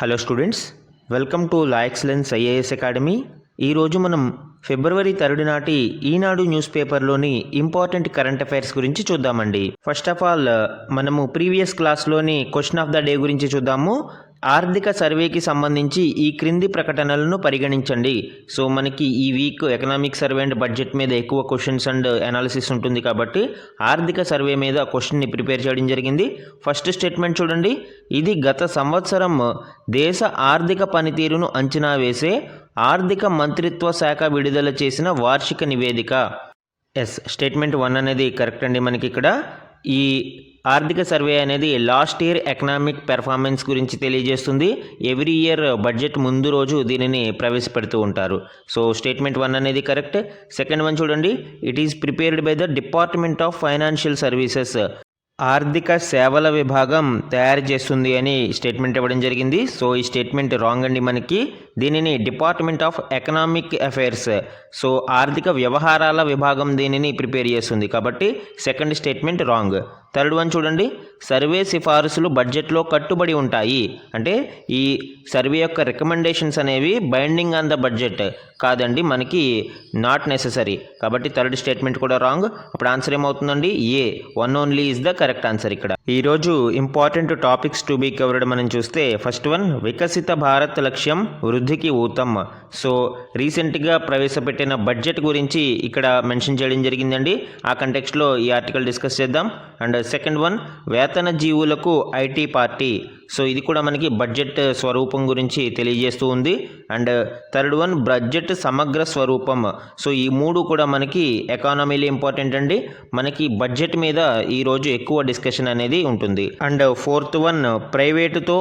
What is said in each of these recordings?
Hello students, welcome to la excellence IAS academy. ఈరోజు మనం ఫిబ్రవరి 3 నాటి ఈనాడు న్యూస్ పేపర్లోని ఇంపార్టెంట్ కరెంట్ అఫైర్స్ గురించి చూద్దామండి. ఫస్ట్ ఆఫ్ ఆల్ మనము ప్రీవియస్ క్లాస్లోని క్వశ్చన్ ఆఫ్ ద డే గురించి చూద్దాము. ఆర్థిక సర్వేకి సంబంధించి ఈ క్రింది ప్రకటనలను పరిగణించండి. సో మనకి ఈ week economic survey and budget మీద ఎక్కువ క్వశ్చన్స్ అండ్ అనాలిసిస్ ఉంటుంది కాబట్టి ఆర్థిక సర్వే మీద క్వశ్చన్ని ప్రిపేర్ చేయడం జరిగింది. ఫస్ట్ స్టేట్మెంట్ చూడండి. ఇది గత సంవత్సరం దేశ ఆర్థిక పనితీరును అంచనా వేసే ఆర్థిక మంత్రిత్వ శాఖ విడుదల చేసిన వార్షిక నివేదిక. స్టేట్మెంట్ 1 అనేది కరెక్ట్ అండి. మనకి ఇక్కడ ఈ ఆర్థిక సర్వే అనేది లాస్ట్ ఇయర్ ఎకనామిక్ పెర్ఫార్మెన్స్ గురించి తెలియజేస్తుంది. ఎవ్రీ ఇయర్ బడ్జెట్ ముందు రోజు దీనిని ప్రవేశపెడుతూ ఉంటారు. సో స్టేట్మెంట్ 1 అనేది కరెక్ట్. సెకండ్ వన్ చూడండి. It is prepared by the department of financial services. ఆర్థిక సేవల విభాగం తయారు చేస్తుంది అని స్టేట్మెంట్ ఇవ్వడం జరిగింది. సో ఈ స్టేట్మెంట్ రాంగ్ అండి. మనకి దీనిని department of economic affairs, so ఆర్థిక వ్యవహారాల విభాగం దీనిని ప్రిపేర్ చేస్తుంది కాబట్టి second statement wrong. Third one చూడండి. సర్వే సిఫారసులు బడ్జెట్లో కట్టుబడి ఉంటాయి. అంటే ఈ సర్వే యొక్క రికమెండేషన్స్ అనేవి బైండింగ్ ఆన్ ద బడ్జెట్ కాదండి, మనకి నాట్ నెససరీ. కాబట్టి థర్డ్ స్టేట్మెంట్ కూడా రాంగ్. అప్పుడు ఆన్సర్ ఏమవుతుందండి? A, 1 only is the correct answer. ఇక్కడ ఈరోజు important topics to be covered మనం చూస్తే ఫస్ట్ వన్ వికసిత భారత్ లక్ష్యం వృద్ధికి ఊతం. సో రీసెంట్గా ప్రవేశపెట్టిన బడ్జెట్ గురించి ఇక్కడ మెన్షన్ చేయడం జరిగిందండి. ఆ కంటెక్స్ట్లో ఈ ఆర్టికల్ డిస్కస్ చేద్దాం. అండ్ సెకండ్ వన్ వేతన జీవులకు ఐటీ పార్టీ. సో ఇది కూడా మనకి బడ్జెట్ స్వరూపం గురించి తెలియజేస్తూ ఉంది. అండ్ థర్డ్ వన్ బడ్జెట్ సమగ్ర స్వరూపం. సో ఈ మూడు కూడా మనకి ఎకానమీలో ఇంపార్టెంట్ అండి. మనకి బడ్జెట్ మీద ఈరోజు ఎక్కువ డిస్కషన్ అనేది ఉంటుంది. అండ్ ఫోర్త్ వన్ ప్రైవేటుతో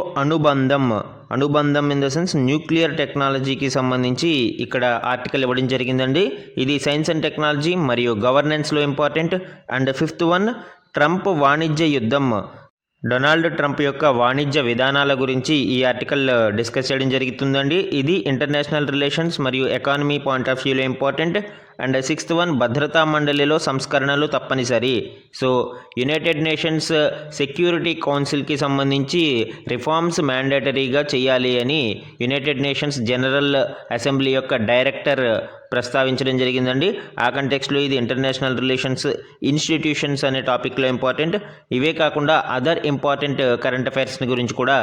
అనుబంధం ఇన్ ద సెన్స్ న్యూక్లియర్ టెక్నాలజీకి సంబంధించి ఇక్కడ ఆర్టికల్ ఇవ్వడం జరిగిందండి. ఇది సైన్స్ అండ్ టెక్నాలజీ మరియు గవర్నెన్స్లో important. And fifth one Trump వాణిజ్య యుద్ధం. డొనాల్డ్ ట్రంప్ యొక్క వాణిజ్య విధానాల గురించి ఈ ఆర్టికల్ డిస్కస్ చేయడం జరుగుతుందండి. ఇది ఇంటర్నేషనల్ రిలేషన్స్ మరియు ఎకానమీ పాయింట్ ఆఫ్ వ్యూలో ఇంపార్టెంట్. అండ్ సిక్స్త్ వన్ భద్రతా మండలిలో సంస్కరణలు తప్పనిసరి. సో యునైటెడ్ నేషన్స్ సెక్యూరిటీ కౌన్సిల్కి సంబంధించి రిఫార్మ్స్ మ్యాండేటరీగా చేయాలి అని యునైటెడ్ నేషన్స్ జనరల్ అసెంబ్లీ యొక్క డైరెక్టర్ ప్రస్తావించడం జరిగిందండి. ఆ కంటెక్స్లో ఇది ఇంటర్నేషనల్ రిలేషన్స్ ఇన్స్టిట్యూషన్స్ అనే టాపిక్లో ఇంపార్టెంట్. ఇవే కాకుండా అదర్ ఇంపార్టెంట్ కరెంట్ అఫైర్స్ గురించి కూడా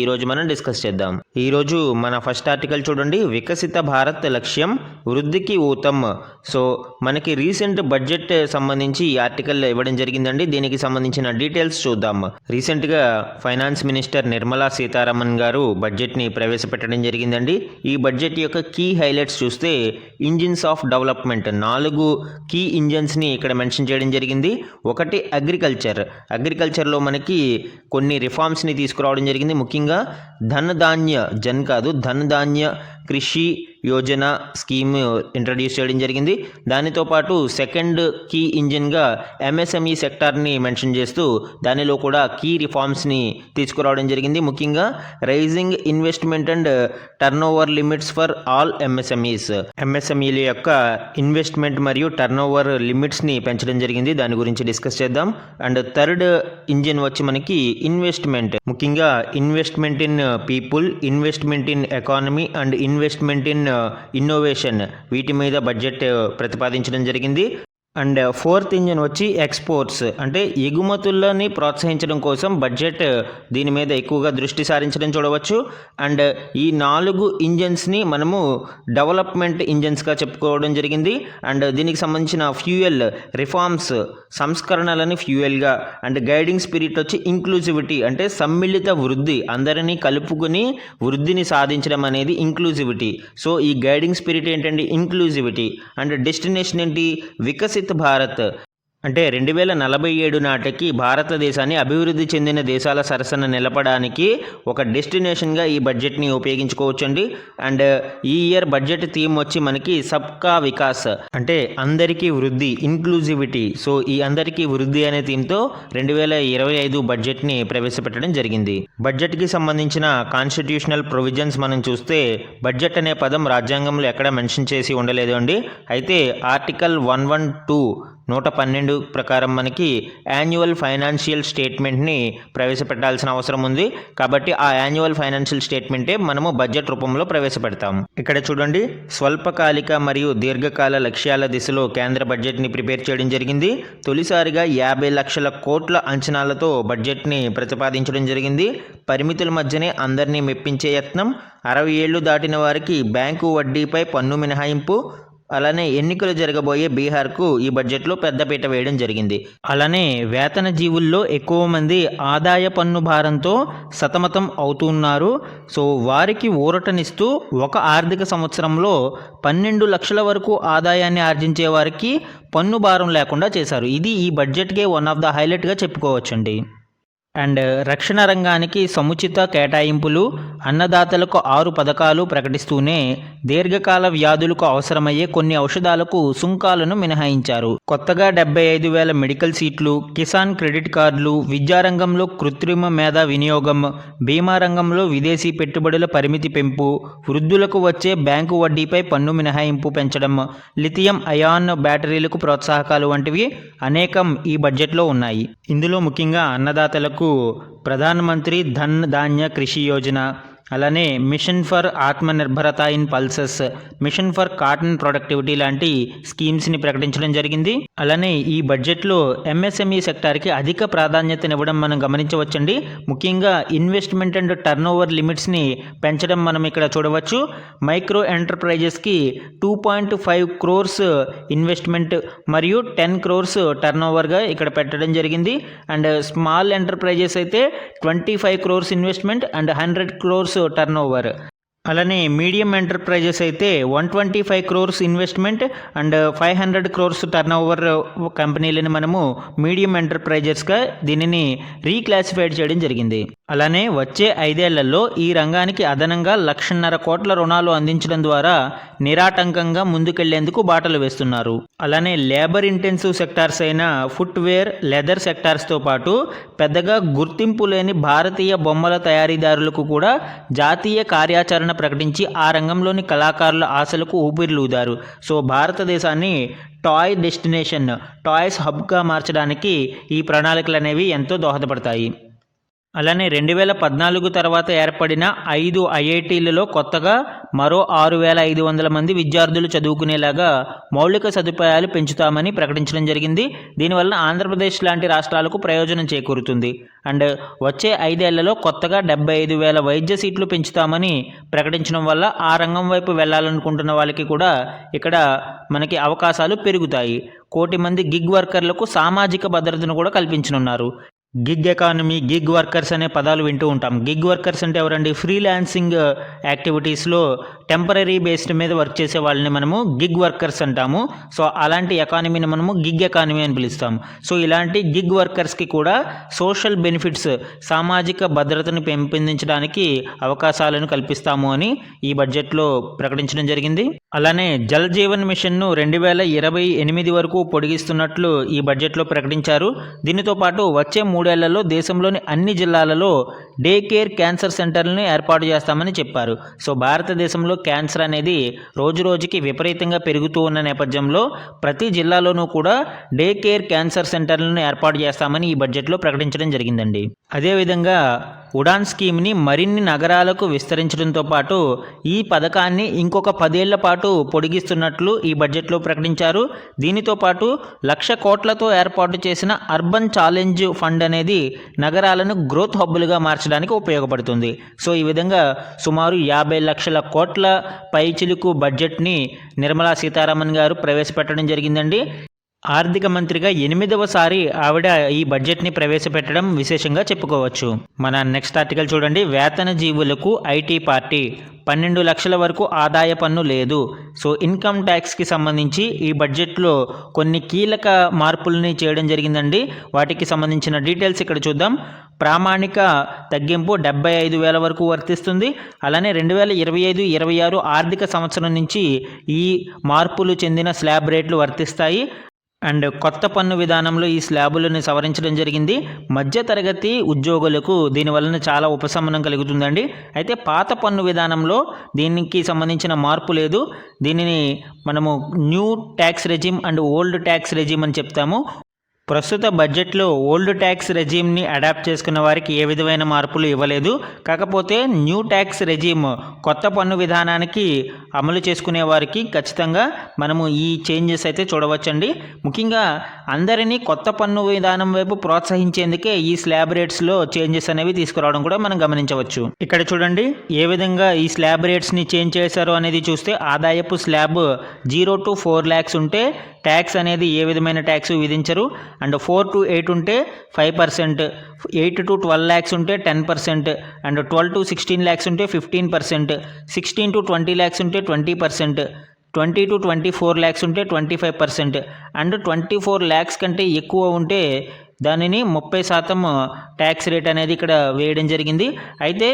ఈరోజు మనం డిస్కస్ చేద్దాం. ఈరోజు మన ఫస్ట్ ఆర్టికల్ చూడండి. వికసిత భారత్ లక్ష్యం వృద్ధికి ఊతం. సో మనకి రీసెంట్ బడ్జెట్ సంబంధించి ఈ ఆర్టికల్ ఇవ్వడం జరిగిందండి. దీనికి సంబంధించిన డీటెయిల్స్ చూద్దాం. రీసెంట్గా ఫైనాన్స్ మినిస్టర్ నిర్మలా సీతారామన్ గారు బడ్జెట్ని ప్రవేశపెట్టడం జరిగిందండి. ఈ బడ్జెట్ యొక్క కీ హైలైట్స్ చూస్తే ఇంజిన్స్ ఆఫ్ డెవలప్మెంట్ 4 కీ ఇంజిన్స్ని ఇక్కడ మెన్షన్ చేయడం జరిగింది. ఒకటి అగ్రికల్చర్లో మనకి కొన్ని రిఫార్మ్స్ని తీసుకురావడం జరిగింది. ముఖ్యంగా ధనధాన్య కృషి యోజన స్కీమ్ ఇంట్రడ్యూస్ చేయడం జరిగింది. దానితో పాటు సెకండ్ కీ ఇంజిన్గా ఎంఎస్ఎంఈ సెక్టార్ని మెన్షన్ చేస్తూ దానిలో కూడా కీ రిఫార్మ్స్ని తీసుకురావడం జరిగింది. ముఖ్యంగా rising investment and turn over limits for all ఎంఎస్ఎంఈల యొక్క ఇన్వెస్ట్మెంట్ మరియు టర్న్ ఓవర్ లిమిట్స్ని పెంచడం జరిగింది. దాని గురించి డిస్కస్ చేద్దాం. అండ్ థర్డ్ ఇంజిన్ వచ్చి మనకి ఇన్వెస్ట్మెంట్, ముఖ్యంగా investment in people, investment in economy and investment in innovation, వీటి మీద బడ్జెట్ ప్రతిపాదించడం జరిగింది. అండ్ ఫోర్త్ ఇంజిన్ వచ్చి ఎక్స్పోర్ట్స్, అంటే ఎగుమతులని ప్రోత్సహించడం కోసం బడ్జెట్ దీని మీద ఎక్కువగా దృష్టి సారించడం చూడవచ్చు. అండ్ ఈ 4 ఇంజన్స్ని మనము డెవలప్మెంట్ ఇంజన్స్గా చెప్పుకోవడం జరిగింది. అండ్ దీనికి సంబంధించిన ఫ్యూయల్ రిఫార్మ్స్, సంస్కరణలని ఫ్యూయల్గా, అండ్ గైడింగ్ స్పిరిట్ వచ్చి ఇంక్లూజివిటీ, అంటే సమ్మిళిత వృద్ధి, అందరినీ కలుపుకొని వృద్ధిని సాధించడం అనేది ఇంక్లూజివిటీ. సో ఈ గైడింగ్ స్పిరిట్ ఏంటండి? ఇంక్లూజివిటీ. అండ్ డెస్టినేషన్ ఏంటి? వికసిత్ భారత్, అంటే 2047 నాటికి భారతదేశాన్ని అభివృద్ధి చెందిన దేశాల సరసన నిలపడానికి ఒక డెస్టినేషన్గా ఈ బడ్జెట్ని ఉపయోగించుకోవచ్చండి. అండ్ ఈ ఇయర్ బడ్జెట్ థీమ్ వచ్చి మనకి సబ్కా వికాస్, అంటే అందరికీ వృద్ధి, ఇంక్లూజివిటీ. సో ఈ అందరికీ వృద్ధి అనే థీమ్తో 2025 బడ్జెట్ని ప్రవేశపెట్టడం జరిగింది. బడ్జెట్కి సంబంధించిన కాన్స్టిట్యూషనల్ ప్రొవిజన్స్ మనం చూస్తే బడ్జెట్ అనే పదం రాజ్యాంగంలో ఎక్కడ మెన్షన్ చేసి ఉండలేదు అండి. అయితే ఆర్టికల్ 112 112 ప్రకారం మనకి యాన్యువల్ ఫైనాన్షియల్ స్టేట్మెంట్ని ప్రవేశపెట్టాల్సిన అవసరం ఉంది. కాబట్టి ఆ యాన్యువల్ ఫైనాన్షియల్ స్టేట్మెంటే మనము బడ్జెట్ రూపంలో ప్రవేశపెడతాం. ఇక్కడ చూడండి, స్వల్పకాలిక మరియు దీర్ఘకాల లక్ష్యాల దిశలో కేంద్ర బడ్జెట్ని ప్రిపేర్ చేయడం జరిగింది. తొలిసారిగా 50 లక్షల కోట్ల అంచనాలతో బడ్జెట్ని ప్రతిపాదించడం జరిగింది. పరిమితుల మధ్యనే అందరినీ మెప్పించే యత్నం, 60 ఏళ్లు దాటిన వారికి బ్యాంకు వడ్డీపై పన్ను మినహాయింపు, అలానే ఎన్నికలు జరగబోయే బీహార్కు ఈ బడ్జెట్లో పెద్దపీట వేయడం జరిగింది. అలానే వేతన జీవుల్లో ఎక్కువ మంది ఆదాయ పన్ను భారంతో సతమతం అవుతున్నారు. సో వారికి ఊరటనిస్తూ ఒక ఆర్థిక సంవత్సరంలో 12 లక్షల వరకు ఆదాయాన్ని ఆర్జించే వారికి పన్ను భారం లేకుండా చేశారు. ఇది ఈ బడ్జెట్కే వన్ ఆఫ్ ద హైలైట్గా చెప్పుకోవచ్చండి. అండ్ రక్షణ రంగానికి సముచిత కేటాయింపులు, అన్నదాతలకు 6 పథకాలు ప్రకటిస్తూనే దీర్ఘకాల వ్యాధులకు అవసరమయ్యే కొన్ని ఔషధాలకు సుంకాలను మినహాయించారు. కొత్తగా 75,000 మెడికల్ సీట్లు, కిసాన్ క్రెడిట్ కార్డులు, విద్యారంగంలో కృత్రిమ మేధ వినియోగం, బీమా రంగంలో విదేశీ పెట్టుబడుల పరిమితి పెంపు, వృద్ధులకు వచ్చే బ్యాంకు వడ్డీపై పన్ను మినహాయింపు పెంచడం, లిథియం అయాన్ బ్యాటరీలకు ప్రోత్సాహకాలు వంటివి అనేకం ఈ బడ్జెట్లో ఉన్నాయి. ఇందులో ముఖ్యంగా అన్నదాతలకు ప్రధానమంత్రి ధన్ ధాన్య కృషి యోజన, అలానే mission for ఆత్మనిర్భరత in pulses, mission for cotton productivity లాంటి స్కీమ్స్ని ప్రకటించడం జరిగింది. అలానే ఈ బడ్జెట్లో ఎంఎస్ఎంఈ సెక్టార్కి అధిక ప్రాధాన్యతనివ్వడం మనం గమనించవచ్చండి. ముఖ్యంగా ఇన్వెస్ట్మెంట్ అండ్ టర్న్ ఓవర్ లిమిట్స్ని పెంచడం మనం ఇక్కడ చూడవచ్చు. మైక్రో ఎంటర్ప్రైజెస్కి 2.5 crores ఇన్వెస్ట్మెంట్ మరియు 10 crores టర్న్ ఓవర్గా ఇక్కడ పెట్టడం జరిగింది. అండ్ స్మాల్ ఎంటర్ప్రైజెస్ అయితే 25 crores investment and 100 crores turn over. అలానే మీడియం ఎంటర్ప్రైజెస్ అయితే 125 crores investment and 500 crores turn over కంపెనీలను మనము మీడియం ఎంటర్ప్రైజెస్గా దీనిని రీక్లాసిఫైడ్ చేయడం జరిగింది. అలానే వచ్చే 5 ఏళ్లలో ఈ రంగానికి అదనంగా 1,50,000 కోట్ల రుణాలు అందించడం ద్వారా నిరాటంకంగా ముందుకెళ్లేందుకు బాటలు వేస్తున్నారు. అలానే లేబర్ ఇంటెన్సివ్ సెక్టార్స్ అయిన ఫుట్వేర్, లెదర్ సెక్టార్స్తో పాటు పెద్దగా గుర్తింపు లేని భారతీయ బొమ్మల తయారీదారులకు కూడా జాతీయ కార్యాచరణ ప్రకటించి ఆ రంగంలోని కళాకారుల ఆశలకు ఊపిరిలూదారు. సో భారతదేశాన్ని టాయ్ డెస్టినేషన్, టాయ్స్ హబ్గా మార్చడానికి ఈ ప్రణాళికలు అనేవి ఎంతో దోహదపడతాయి. అలానే 2014 తర్వాత ఏర్పడిన 5 ఐఐటీలలో కొత్తగా మరో 6,500 మంది విద్యార్థులు చదువుకునేలాగా మౌలిక సదుపాయాలు పెంచుతామని ప్రకటించడం జరిగింది. దీనివల్ల ఆంధ్రప్రదేశ్ లాంటి రాష్ట్రాలకు ప్రయోజనం చేకూరుతుంది. అండ్ వచ్చే 5 ఏళ్లలో కొత్తగా 75,000 వైద్య సీట్లు పెంచుతామని ప్రకటించడం వల్ల ఆ రంగం వైపు వెళ్ళాలనుకుంటున్న వాళ్ళకి కూడా ఇక్కడ మనకి అవకాశాలు పెరుగుతాయి. 1 కోటి మంది గిగ్ వర్కర్లకు సామాజిక భద్రతను కూడా కల్పించనున్నారు. గిగ్ ఎకానమీ, గిగ్ వర్కర్స్ అనే పదాలు వింటూ ఉంటాం. గిగ్ వర్కర్స్ అంటే ఎవరండి? ఫ్రీలాన్సింగ్ యాక్టివిటీస్లో టెంపరీ బేస్డ్ మీద వర్క్ చేసే వాళ్ళని మనము గిగ్ వర్కర్స్ అంటాము. సో అలాంటి ఎకానమీని మనము గిగ్ ఎకానమీ అని పిలుస్తాము. సో ఇలాంటి గిగ్ వర్కర్స్కి కూడా సోషల్ బెనిఫిట్స్, సామాజిక భద్రతను పెంపొందించడానికి అవకాశాలను కల్పిస్తాము అని ఈ బడ్జెట్లో ప్రకటించడం జరిగింది. అలానే జల్ జీవన్ మిషన్ను 2028 వరకు పొడిగిస్తున్నట్లు ఈ బడ్జెట్లో ప్రకటించారు. దీనితో పాటు వచ్చే 3 ఏళ్లలో దేశంలోని అన్ని జిల్లాలలో డే కేర్ క్యాన్సర్ సెంటర్లను ఏర్పాటు చేస్తామని చెప్పారు. సో భారతదేశంలో క్యాన్సర్ అనేది రోజురోజుకి విపరీతంగా పెరుగుతూ ఉన్న నేపథ్యంలో ప్రతి జిల్లాలోనూ కూడా డే కేర్ క్యాన్సర్ సెంటర్లను ఏర్పాటు చేస్తామని ఈ బడ్జెట్లో ప్రకటించడం జరిగిందండి. అదేవిధంగా ఉడాన్ స్కీమ్ని మరిన్ని నగరాలకు విస్తరించడంతో పాటు ఈ పథకాన్ని ఇంకొక 10 ఏళ్ల పాటు పొడిగిస్తున్నట్లు ఈ బడ్జెట్లో ప్రకటించారు. దీనితో పాటు 1,00,000 కోట్లతో ఏర్పాటు చేసిన అర్బన్ ఛాలెంజ్ ఫండ్ అనేది నగరాలను గ్రోత్ హబ్బులుగా మార్చడానికి ఉపయోగపడుతుంది. సో ఈ విధంగా సుమారు 50 లక్షల కోట్ల పైచిలుకు బడ్జెట్ని నిర్మలా సీతారామన్ గారు ప్రవేశపెట్టడం జరిగిందండి. ఆర్థిక మంత్రిగా 8వసారి ఆవిడ ఈ బడ్జెట్ని ప్రవేశపెట్టడం విశేషంగా చెప్పుకోవచ్చు. మన నెక్స్ట్ ఆర్టికల్ చూడండి. వేతన జీవులకు ఐటీ పార్టీ 12 లక్షల వరకు ఆదాయ పన్ను లేదు. సో ఇన్కమ్ ట్యాక్స్కి సంబంధించి ఈ బడ్జెట్లో కొన్ని కీలక మార్పుల్ని చేయడం జరిగిందండి. వాటికి సంబంధించిన డీటెయిల్స్ ఇక్కడ చూద్దాం. ప్రామాణిక తగ్గింపు 75,000 వరకు వర్తిస్తుంది. అలానే 2025-26 ఆర్థిక సంవత్సరం నుంచి ఈ మార్పులు చెందిన స్లాబ్ రేట్లు వర్తిస్తాయి. అండ్ కొత్త పన్ను విధానంలో ఈ స్లాబులను సవరించడం జరిగింది. మధ్యతరగతి ఉద్యోగులకు దీనివలన చాలా ఉపశమనం కలుగుతుందండి. అయితే పాత పన్ను విధానంలో దీనికి సంబంధించిన మార్పు లేదు. దీనిని మనము new tax regime and old tax regime అని చెప్తాము. ప్రస్తుత బడ్జెట్లో ఓల్డ్ ట్యాక్స్ రెజీమ్ని అడాప్ట్ చేసుకున్న వారికి ఏ విధమైన మార్పులు ఇవ్వలేదు. కాకపోతే న్యూ ట్యాక్స్ రెజీమ్ కొత్త పన్ను విధానానికి అమలు చేసుకునే వారికి ఖచ్చితంగా మనము ఈ చేంజెస్ అయితే చూడవచ్చండి. ముఖ్యంగా అందరినీ కొత్త పన్ను విధానం వైపు ప్రోత్సహించేందుకే ఈ స్లాబ్ రేట్స్లో చేంజెస్ అనేవి తీసుకురావడం కూడా మనం గమనించవచ్చు. ఇక్కడ చూడండి ఏ విధంగా ఈ స్లాబ్ రేట్స్ని చేంజ్ చేశారో అనేది చూస్తే ఆదాయపు స్లాబ్ 0 to 4 lakhs ఉంటే ట్యాక్స్ అనేది ఏ విధమైన ట్యాక్స్ విధించరు. అండ్ 4 to 8 ఉంటే 5%, 8 to 12 lakhs ఉంటే 10%, అండ్ 12 to 16 lakhs ఉంటే 15%, 16 to 20 lakhs ఉంటే 20%, 20 to 24 lakhs ఉంటే 25%, అండ్ 24 lakhs కంటే ఎక్కువ ఉంటే దానిని 30% ట్యాక్స్ రేట్ అనేది ఇక్కడ వేయడం జరిగింది. అయితే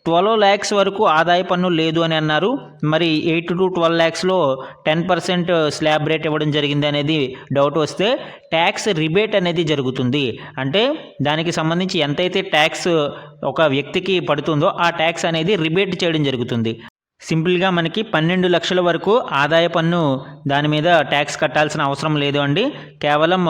12 lakhs వరకు ఆదాయ పన్ను లేదు అని అన్నారు. మరి 8 to 12 lakhsలో 10% స్లాబ్ రేట్ ఇవ్వడం జరిగింది అనేది డౌట్ వస్తే ట్యాక్స్ రిబేట్ అనేది జరుగుతుంది. అంటే దానికి సంబంధించి ఎంతైతే ట్యాక్స్ ఒక వ్యక్తికి పడుతుందో ఆ ట్యాక్స్ అనేది రిబేట్ చేయడం జరుగుతుంది. సింపుల్గా మనకి 12 లక్షల వరకు ఆదాయ పన్ను దాని మీద ట్యాక్స్ కట్టాల్సిన అవసరం లేదు అండి. కేవలం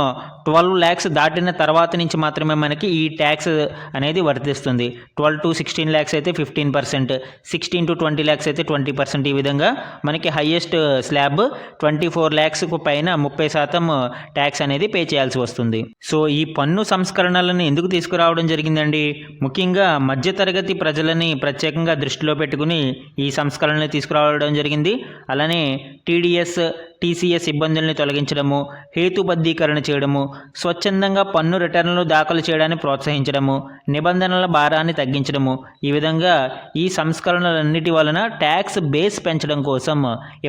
12 lakhs దాటిన తర్వాత నుంచి మాత్రమే మనకి ఈ ట్యాక్స్ అనేది వర్తిస్తుంది. 12 to 16 lakhs అయితే 15%, 16 to 20 lakhs అయితే 20%. ఈ విధంగా మనకి హైయెస్ట్ స్లాబ్ 24 lakhsకు పైన 30% ట్యాక్స్ అనేది పే చేయాల్సి వస్తుంది. సో ఈ పన్ను సంస్కరణలను ఎందుకు తీసుకురావడం జరిగిందండి? ముఖ్యంగా మధ్యతరగతి ప్రజలని ప్రత్యేకంగా దృష్టిలో పెట్టుకుని ఈ సంస్కరణలు తీసుకురావడం జరిగింది. అలానే టీడీఎస్, టీసీఎస్ ఇబ్బందుల్ని తొలగించడము, హేతుబద్ధీకరణ చేయడము, స్వచ్ఛందంగా పన్ను రిటర్నులు దాఖలు చేయడాన్ని ప్రోత్సహించడము, నిబంధనల భారాన్ని తగ్గించడము, ఈ విధంగా ఈ సంస్కరణలన్నిటి వలన ట్యాక్స్ బేస్ పెంచడం కోసం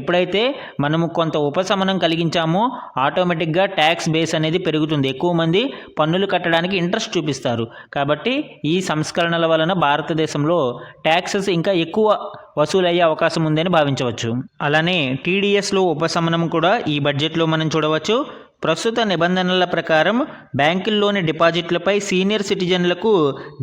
ఎప్పుడైతే మనము కొంత ఉపశమనం కలిగించామో ఆటోమేటిక్గా ట్యాక్స్ బేస్ అనేది పెరుగుతుంది. ఎక్కువ మంది పన్నులు కట్టడానికి ఇంట్రెస్ట్ చూపిస్తారు. కాబట్టి ఈ సంస్కరణల వలన భారతదేశంలో ట్యాక్సెస్ ఇంకా ఎక్కువ వసూలయ్యే అవకాశం ఉందని భావించవచ్చు. అలానే టీడీఎస్లో ఉపశమనం కూడా ఈ బడ్జెట్లో మనం చూడవచ్చు. ప్రస్తుత నిబంధనల ప్రకారం బ్యాంకుల్లోని డిపాజిట్లపై సీనియర్ సిటిజన్లకు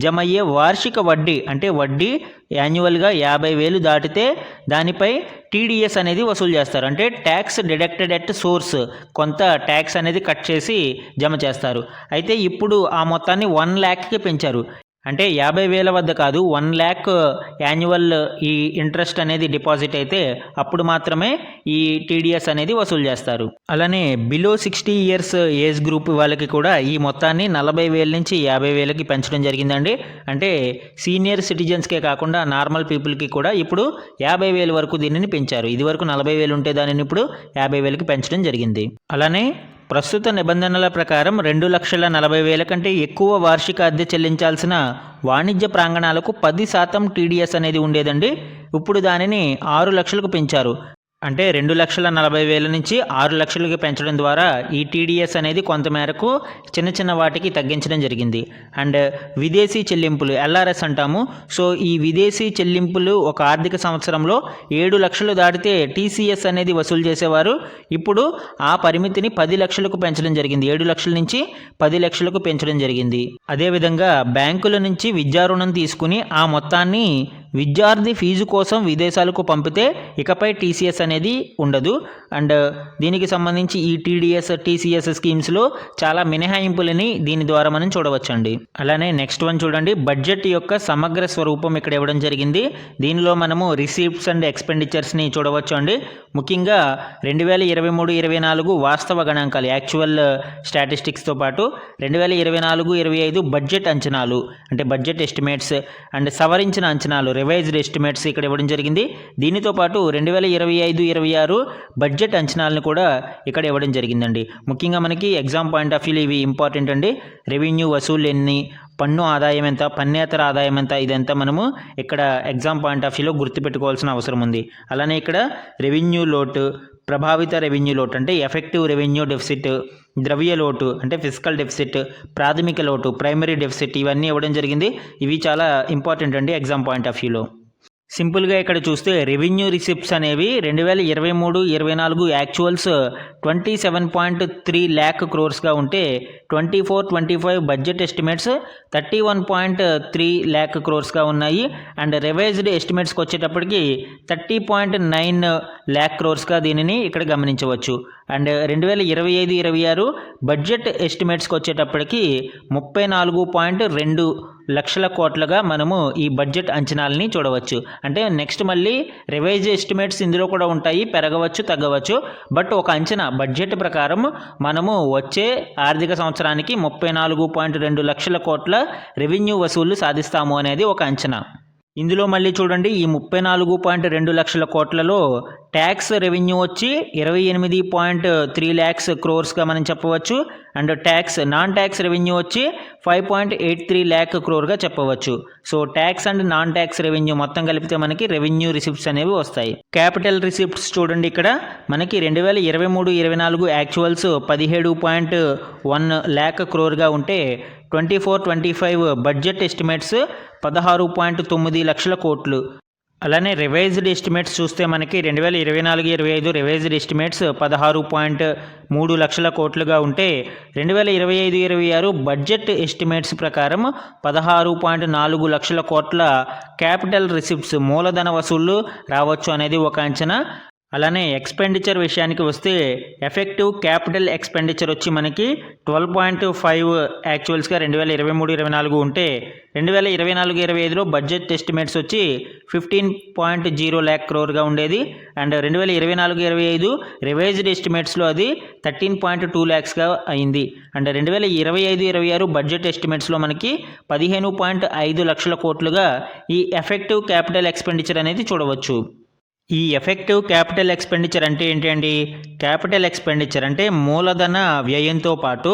జమ అయ్యే వార్షిక వడ్డీ, అంటే వడ్డీ యాన్యువల్గా 50,000 దాటితే దానిపై టీడీఎస్ అనేది వసూలు చేస్తారు. అంటే ట్యాక్స్ డిడక్టెడ్ ఎట్ సోర్స్, కొంత ట్యాక్స్ అనేది కట్ చేసి జమ చేస్తారు. అయితే ఇప్పుడు ఆ మొత్తాన్ని 1 lakhకి పెంచారు. అంటే 50,000 వద్ద కాదు, 1 lakh యాన్యువల్ ఈ ఇంట్రెస్ట్ అనేది డిపాజిట్ అయితే అప్పుడు మాత్రమే ఈ టీడీఎస్ అనేది వసూలు చేస్తారు. అలానే బిలో 60 years ఏజ్ గ్రూప్ వాళ్ళకి కూడా ఈ మొత్తాన్ని 40,000 నుంచి 50,000కి పెంచడం జరిగిందండి. అంటే సీనియర్ సిటిజన్స్కే కాకుండా నార్మల్ పీపుల్కి కూడా ఇప్పుడు 50,000 వరకు దీనిని పెంచారు. ఇది వరకు 40,000 ఉంటే దానిని ఇప్పుడు 50,000కి పెంచడం జరిగింది. అలానే ప్రస్తుత నిబంధనల ప్రకారం 2,40,000 కంటే ఎక్కువ వార్షిక అద్దె చెల్లించాల్సిన వాణిజ్య ప్రాంగణాలకు 10% టీడీఎస్ అనేది ఉండేదండి. ఇప్పుడు దానిని 6 లక్షలకు పెంచారు. అంటే 2,40,000 నుంచి 6 లక్షలకి పెంచడం ద్వారా ఈ టీడీఎస్ అనేది కొంతమేరకు చిన్న చిన్న వాటికి తగ్గించడం జరిగింది. అండ్ విదేశీ చెల్లింపులు ఎల్ఆర్ఎస్ అంటాము. సో ఈ విదేశీ చెల్లింపులు ఒక ఆర్థిక సంవత్సరంలో 7 లక్షలు దాటితే టీసీఎస్ అనేది వసూలు చేసేవారు. ఇప్పుడు ఆ పరిమితిని 10 లక్షలకు పెంచడం జరిగింది. 7 లక్షల నుంచి 10 లక్షలకు పెంచడం జరిగింది. అదేవిధంగా బ్యాంకుల నుంచి విద్యా రుణం తీసుకుని ఆ మొత్తాన్ని విద్యార్థి ఫీజు కోసం విదేశాలకు పంపితే ఇకపై టీసీఎస్ అనేది ఉండదు. అండ్ దీనికి సంబంధించి ఈ టీడీఎస్, టీసీఎస్ స్కీమ్స్లో చాలా మినహాయింపులని దీని ద్వారా మనం చూడవచ్చండి. అలానే నెక్స్ట్ వన్ చూడండి, బడ్జెట్ యొక్క సమగ్ర స్వరూపం ఇక్కడ ఇవ్వడం జరిగింది. దీనిలో మనము రిసీప్ట్స్ అండ్ ఎక్స్పెండిచర్స్ని చూడవచ్చు అండి. ముఖ్యంగా 2023-24 వాస్తవ గణాంకాలు, యాక్చువల్ స్టాటిస్టిక్స్తో పాటు 2024-25 బడ్జెట్ అంచనాలు, అంటే బడ్జెట్ ఎస్టిమేట్స్ అండ్ సవరించిన అంచనాలు, రివైజ్డ్ ఎస్టిమేట్స్ ఇక్కడ ఇవ్వడం జరిగింది. దీనితో పాటు 2025-26 బడ్జెట్ అంచనాలను కూడా ఇక్కడ ఇవ్వడం జరిగిందండి. ముఖ్యంగా మనకి ఎగ్జామ్ పాయింట్ ఆఫ్ వ్యూలో ఇవి ఇంపార్టెంట్ అండి. రెవెన్యూ వసూలు ఎన్ని, పన్ను ఆదాయం ఎంత, పన్నేతర ఆదాయం ఎంత, ఇదంతా మనము ఇక్కడ ఎగ్జామ్ పాయింట్ ఆఫ్ వ్యూలో గుర్తుపెట్టుకోవాల్సిన అవసరం ఉంది. అలానే ఇక్కడ రెవెన్యూ లోటు, ప్రభావిత రెవెన్యూ లోటు అంటే ఎఫెక్టివ్ రెవెన్యూ డెఫిసిట్, ద్రవ్య లోటు అంటే ఫిజికల్ డెఫిసిట్, ప్రాథమిక లోటు ప్రైమరీ డెఫిసిట్, ఇవన్నీ ఇవ్వడం జరిగింది. ఇవి చాలా ఇంపార్టెంట్ అండి ఎగ్జామ్ పాయింట్ ఆఫ్ వ్యూలో. సింపుల్గా ఇక్కడ చూస్తే రెవెన్యూ రిసిప్ట్స్ అనేవి 2023-24 యాక్చువల్స్ 27.3 ల్యాక్ క్రోర్స్గా ఉంటే 24-25 బడ్జెట్ ఎస్టిమేట్స్ 31.3 ల్యాక్ క్రోర్స్గా ఉన్నాయి. అండ్ రివైజ్డ్ ఎస్టిమేట్స్కి వచ్చేటప్పటికి 30.9 ల్యాక్ క్రోర్స్గా దీనిని ఇక్కడ గమనించవచ్చు. అండ్ 2025-26 బడ్జెట్ ఎస్టిమేట్స్కి వచ్చేటప్పటికి 34.2 లక్షల కోట్లుగా మనము ఈ బడ్జెట్ అంచనాలని చూడవచ్చు. అంటే నెక్స్ట్ మళ్ళీ రివైజ్ ఎస్టిమేట్స్ ఇందులో కూడా ఉంటాయి, పెరగవచ్చు తగ్గవచ్చు. బట్ ఒక అంచనా బడ్జెట్ ప్రకారం మనము వచ్చే ఆర్థిక సంవత్సరానికి 34.2 లక్షల కోట్ల రెవెన్యూ వసూళ్లు సాధిస్తాము అనేది ఒక అంచనా. ఇందులో మళ్ళీ చూడండి, ఈ 34.2 లక్షల కోట్లలో ట్యాక్స్ రెవెన్యూ వచ్చి 28.3 ల్యాక్స్ క్రోర్స్గా మనం చెప్పవచ్చు. అండ్ నాన్ ట్యాక్స్ రెవెన్యూ వచ్చి 5.83 ల్యాక్ క్రోర్గా చెప్పవచ్చు. So tax and non tax revenue మొత్తం కలిపితే మనకి రెవెన్యూ రిసిప్ట్స్ అనేవి వస్తాయి. క్యాపిటల్ రిసిప్ట్స్ చూడండి, ఇక్కడ మనకి 2023-24 యాక్చువల్స్ 17.1 ల్యాక్ క్రోర్గా ఉంటే 24-25 బడ్జెట్ ఎస్టిమేట్స్ 16.9 లక్షల కోట్లు. అలానే రివైజ్డ్ ఎస్టిమేట్స్ చూస్తే మనకి 2024-25 రివైజ్డ్ ఎస్టిమేట్స్ 16.3 లక్షల కోట్లుగా ఉంటే 2025-26 బడ్జెట్ ఎస్టిమేట్స్ ప్రకారం 16.4 లక్షల కోట్ల క్యాపిటల్ రిసిప్ట్స్ మూలధన వసూళ్లు రావచ్చు అనేది ఒక అంచనా. అలానే ఎక్స్పెండిచర్ విషయానికి వస్తే ఎఫెక్టివ్ క్యాపిటల్ ఎక్స్పెండిచర్ వచ్చి మనకి 12.5 యాక్చువల్స్గా 2023-24 ఉంటే 2024-25లో బడ్జెట్ ఎస్టిమేట్స్ వచ్చి 15.0 ల్యాక్ క్రోర్గా ఉండేది. అండ్ 2024-25 రివైజ్డ్ ఎస్టిమేట్స్లో అది 13.2 ల్యాక్స్గా అయింది. అండ్ 2025-26 బడ్జెట్ ఎస్టిమేట్స్లో మనకి 15.5 లక్షల కోట్లుగా ఈ ఎఫెక్టివ్ క్యాపిటల్ ఎక్స్పెండిచర్ అనేది చూడవచ్చు. ఈ ఎఫెక్టివ్ క్యాపిటల్ ఎక్స్పెండిచర్ అంటే ఏంటండి? క్యాపిటల్ ఎక్స్పెండిచర్ అంటే మూలధన వ్యయంతో పాటు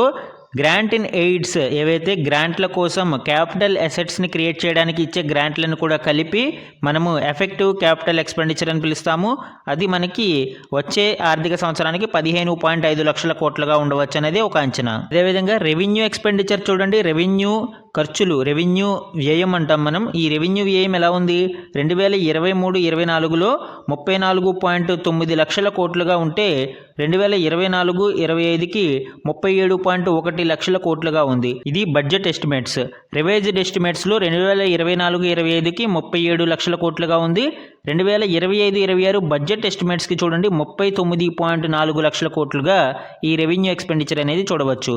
గ్రాంట్ ఇన్ ఎయిడ్స్, ఏవైతే గ్రాంట్ల కోసం క్యాపిటల్ అసెట్స్ని క్రియేట్ చేయడానికి ఇచ్చే గ్రాంట్లను కూడా కలిపి మనము ఎఫెక్టివ్ క్యాపిటల్ ఎక్స్పెండిచర్ అని పిలుస్తాము. అది మనకి వచ్చే ఆర్థిక సంవత్సరానికి 15.5 లక్షల కోట్లుగా ఉండవచ్చు అనేది ఒక అంచనా. అదేవిధంగా రెవెన్యూ ఎక్స్పెండిచర్ చూడండి, రెవెన్యూ ఖర్చులు, రెవెన్యూ వ్యయం అంటాం మనం. ఈ రెవెన్యూ వ్యయం ఎలా ఉంది? 2023-24లో 34.9 లక్షల కోట్లుగా ఉంటే 2024-25కి 37.1 లక్షల కోట్లుగా ఉంది. ఇది బడ్జెట్ ఎస్టిమేట్స్. రివైజ్డ్ ఎస్టిమేట్స్లో 2024-25కి 37 లక్షల కోట్లుగా ఉంది. 2025-26 బడ్జెట్ ఎస్టిమేట్స్కి చూడండి 39.4 లక్షల కోట్లుగా ఈ రెవెన్యూ ఎక్స్పెండిచర్ అనేది చూడవచ్చు.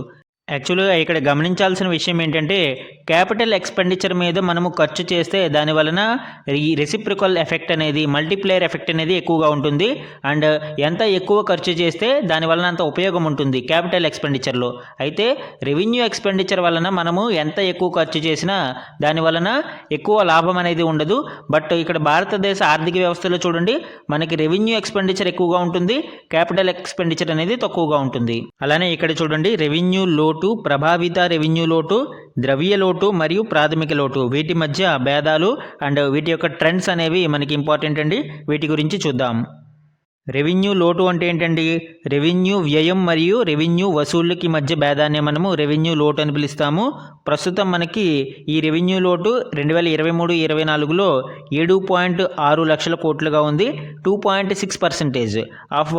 యాక్చువల్గా ఇక్కడ గమనించాల్సిన విషయం ఏంటంటే క్యాపిటల్ ఎక్స్పెండిచర్ మీద మనము ఖర్చు చేస్తే దాని వలన ఈ రెసిప్రికల్ ఎఫెక్ట్ అనేది, మల్టీప్లేయర్ ఎఫెక్ట్ అనేది ఎక్కువగా ఉంటుంది. అండ్ ఎంత ఎక్కువ ఖర్చు చేస్తే దాని వలన అంత ఉపయోగం ఉంటుంది క్యాపిటల్ ఎక్స్పెండిచర్లో. అయితే రెవెన్యూ ఎక్స్పెండిచర్ వలన మనము ఎంత ఎక్కువ ఖర్చు చేసినా దాని వలన ఎక్కువ లాభం అనేది ఉండదు. బట్ ఇక్కడ భారతదేశ ఆర్థిక వ్యవస్థలో చూడండి మనకి రెవెన్యూ ఎక్స్పెండిచర్ ఎక్కువగా ఉంటుంది, క్యాపిటల్ ఎక్స్పెండిచర్ అనేది తక్కువగా ఉంటుంది. అలానే ఇక్కడ చూడండి రెవెన్యూ లోటు, ప్రభావిత రెవెన్యూ లోటు, ద్రవ్య లోటు మరియు ప్రాథమిక లోటు, వీటి మధ్య భేదాలు అండ్ వీటి యొక్క ట్రెండ్స్ అనేవి మనకి ఇంపార్టెంట్ అండి. వీటి గురించి చూద్దాం. రెవెన్యూ లోటు అంటే ఏంటండి? రెవెన్యూ వ్యయం మరియు రెవెన్యూ వసూళ్ళకి మధ్య భేదాన్ని మనము రెవెన్యూ లోటు అని పిలుస్తాము. ప్రస్తుతం మనకి ఈ రెవెన్యూ లోటు 2023-24లో 7.6 లక్షల కోట్లుగా ఉంది. 2.6% ఆఫ్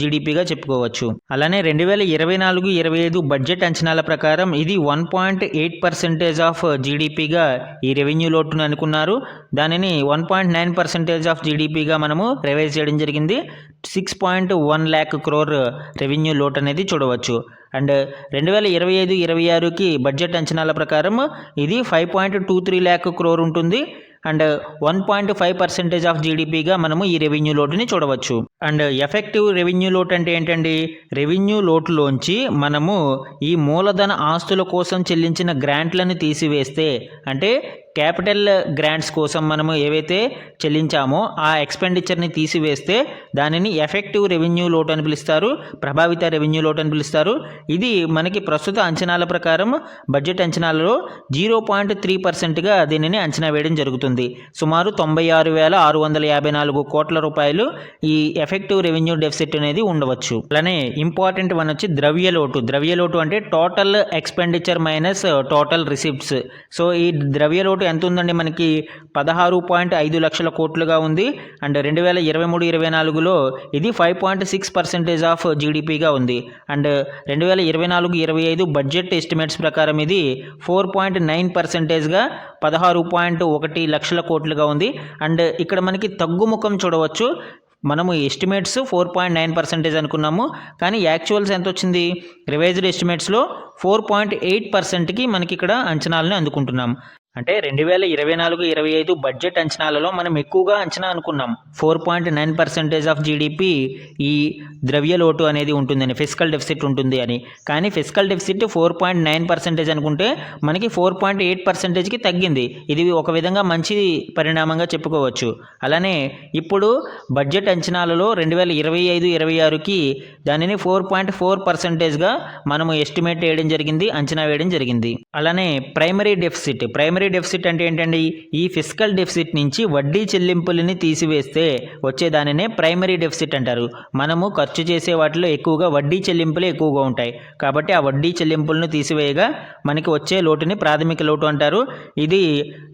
జీడిపిగా చెప్పుకోవచ్చు. అలానే 2024-25 బడ్జెట్ అంచనాల ప్రకారం ఇది 1.8% ఆఫ్ జీడిపిగా ఈ రెవెన్యూ లోటును అనుకున్నారు. దానిని 1.9% ఆఫ్ జీడిపిగా మనము రివైజ్ చేయడం జరిగింది. 6.1 ల్యాక్ క్రోర్ రెవెన్యూ లోట్ అనేది చూడవచ్చు. అండ్ 2025-26కి బడ్జెట్ అంచనాల ప్రకారం ఇది 5.23 ల్యాక్ క్రోర్ ఉంటుంది. అండ్ 1.5% ఆఫ్ జీడిపిగా మనము ఈ రెవెన్యూ లోటుని చూడవచ్చు. అండ్ ఎఫెక్టివ్ రెవెన్యూ లోట్ అంటే ఏంటండి? రెవెన్యూ లోటులోంచి మనము ఈ మూలధన ఆస్తుల కోసం చెల్లించిన గ్రాంట్లను తీసివేస్తే, అంటే క్యాపిటల్ గ్రాంట్స్ కోసం మనము ఏవైతే చెల్లించామో ఆ ఎక్స్పెండిచర్ని తీసివేస్తే దానిని ఎఫెక్టివ్ రెవెన్యూ లోట్ అని పిలుస్తారు, ప్రభావిత రెవెన్యూ లోట్ అని పిలుస్తారు. ఇది మనకి ప్రస్తుత అంచనాల ప్రకారం బడ్జెట్ అంచనాలలో 0.3%గా దీనిని అంచనా వేయడం జరుగుతుంది. సుమారు 96,654 కోట్ల రూపాయలు ఈ ఎఫెక్టివ్ రెవెన్యూ డెఫిసిట్ అనేది ఉండవచ్చు. అలానే ఇంపార్టెంట్ వన్ వచ్చి ద్రవ్య లోటు. ద్రవ్య లోటు అంటే total expenditure minus total receipts. So ఈ ద్రవ్య లోటు లోటు ఎంత ఉందండి మనకి 16.5 లక్షల కోట్లుగా ఉంది. అండ్ 2023-24లో ఇది 5.6% ఆఫ్ జీడిపిగా ఉంది. అండ్ 2024-25 బడ్జెట్ ఎస్టిమేట్స్ ప్రకారం ఇది 4.9%గా 16.1 లక్షల కోట్లుగా ఉంది. అండ్ ఇక్కడ మనకి తగ్గుముఖం చూడవచ్చు. మనము ఎస్టిమేట్స్ 4.9% అనుకున్నాము, కానీ యాక్చువల్స్ ఎంత వచ్చింది? రివైజ్డ్ ఎస్టిమేట్స్లో 4.8%కి మనకి ఇక్కడ అంచనాలను అందుకుంటున్నాం. అంటే 2024-25 బడ్జెట్ అంచనాలలో మనం ఎక్కువగా అంచనా అనుకున్నాం 4.9% ఆఫ్ జీడిపి ఈ ద్రవ్య లోటు అనేది ఉంటుందని, ఫిస్కల్ డెఫిసిట్ ఉంటుంది అని. కానీ ఫిస్కల్ డెఫిసిట్ 4.9% అనుకుంటే మనకి 4.8%కి తగ్గింది. ఇది ఒక విధంగా మంచి పరిణామంగా చెప్పుకోవచ్చు. అలానే ఇప్పుడు బడ్జెట్ అంచనాలలో 2025-26కి దానిని 4.4%గా మనము ఎస్టిమేట్ వేయడం జరిగింది, అంచనా వేయడం జరిగింది. అలానే ప్రైమరీ డెఫిసిట్ అంటే ఏంటండి? ఈ ఫిస్కల్ డెఫిసిట్ నుంచి వడ్డీ చెల్లింపులని తీసివేస్తే వచ్చే దానినే ప్రైమరీ డెఫిసిట్ అంటారు. మనము ఖర్చు చేసే వాటిలో ఎక్కువగా వడ్డీ చెల్లింపులే ఎక్కువగా ఉంటాయి. కాబట్టి ఆ వడ్డీ చెల్లింపులను తీసివేయగా మనకి వచ్చే లోటుని ప్రాథమిక లోటు అంటారు. ఇది